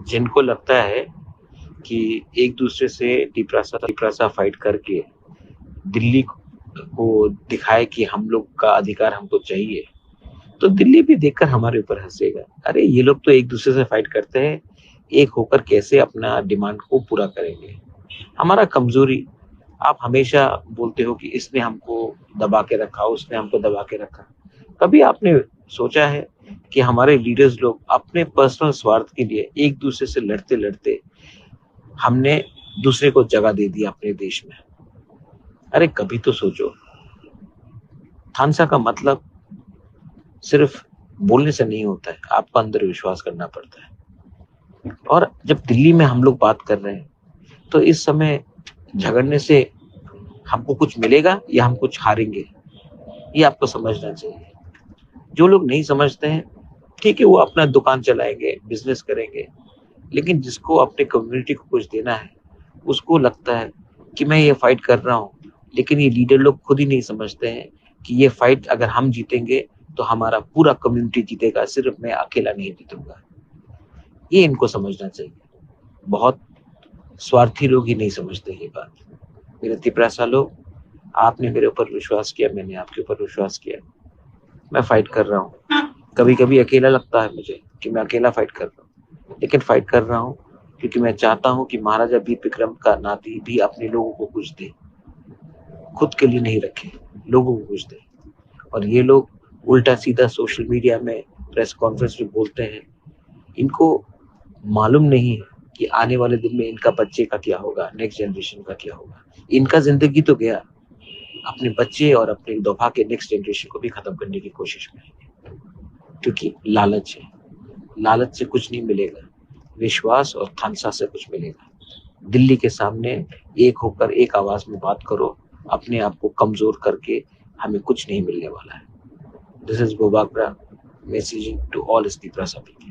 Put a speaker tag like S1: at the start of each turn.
S1: जिनको लगता है कि एक दूसरे से टिप्रासा फाइट करके दिल्ली को दिखाए कि हम लोग का अधिकार हमको चाहिए, तो दिल्ली भी देखकर हमारे ऊपर हंसेगा। अरे ये लोग तो एक दूसरे से फाइट करते हैं, एक होकर कैसे अपना डिमांड को पूरा करेंगे। हमारा कमजोरी, आप हमेशा बोलते हो कि इसने हमको दबा के रखा, उसने हमको दबा के रखा। कभी आपने सोचा है कि हमारे लीडर्स लोग अपने पर्सनल स्वार्थ के लिए एक दूसरे से लड़ते लड़ते हमने दूसरे को जगह दे दी अपने देश में? अरे कभी तो सोचो। थानसा का मतलब सिर्फ बोलने से नहीं होता है, आपको अंदर विश्वास करना पड़ता है। और जब दिल्ली में हम लोग बात कर रहे हैं, तो इस समय झगड़ने से हमको कुछ मिलेगा या हम कुछ हारेंगे, ये आपको समझना चाहिए। जो लोग नहीं समझते हैं, ठीक है, वो अपना दुकान चलाएंगे, बिजनेस करेंगे, लेकिन जिसको अपने कम्युनिटी को कुछ देना है, उसको लगता है कि मैं ये फाइट कर रहा हूँ, लेकिन ये लीडर लोग खुद ही नहीं समझते हैं कि ये फाइट अगर हम जीतेंगे तो हमारा पूरा कम्युनिटी जीतेगा, सिर्फ मैं अकेला नहीं जीतूंगा। ये इनको समझना चाहिए। बहुत स्वार्थी लोग ही नहीं समझते ये बात। मेरे तिपरासा लोग, आपने मेरे ऊपर विश्वास किया, मैंने आपके ऊपर विश्वास किया, मैं फाइट कर रहा हूँ। कभी कभी अकेला लगता है मुझे कि मैं अकेला फाइट कर रहा हूँ, लेकिन फाइट कर रहा हूँ क्योंकि मैं चाहता हूँ कि महाराजा वीर विक्रम का नाती भी अपने लोगों को कुछ दे, खुद के लिए नहीं रखे, लोगों को कुछ दे। और ये लोग उल्टा सीधा सोशल मीडिया में, प्रेस कॉन्फ्रेंस में बोलते हैं। इनको मालूम नहीं है कि आने वाले दिन में इनका बच्चे का क्या होगा, नेक्स्ट जनरेशन का क्या होगा। इनका जिंदगी तो गया, अपने बच्चे और अपने दोफा के नेक्स्ट जनरेशन को भी खत्म करने की कोशिश करेंगे, क्योंकि लालच है। लालच से कुछ नहीं मिलेगा, विश्वास और थानसा से कुछ मिलेगा। दिल्ली के सामने एक होकर एक आवाज में बात करो, अपने आप को कमजोर करके हमें कुछ नहीं मिलने वाला है। दिस इज गोबाग्रा messaging to all Tiprasa people.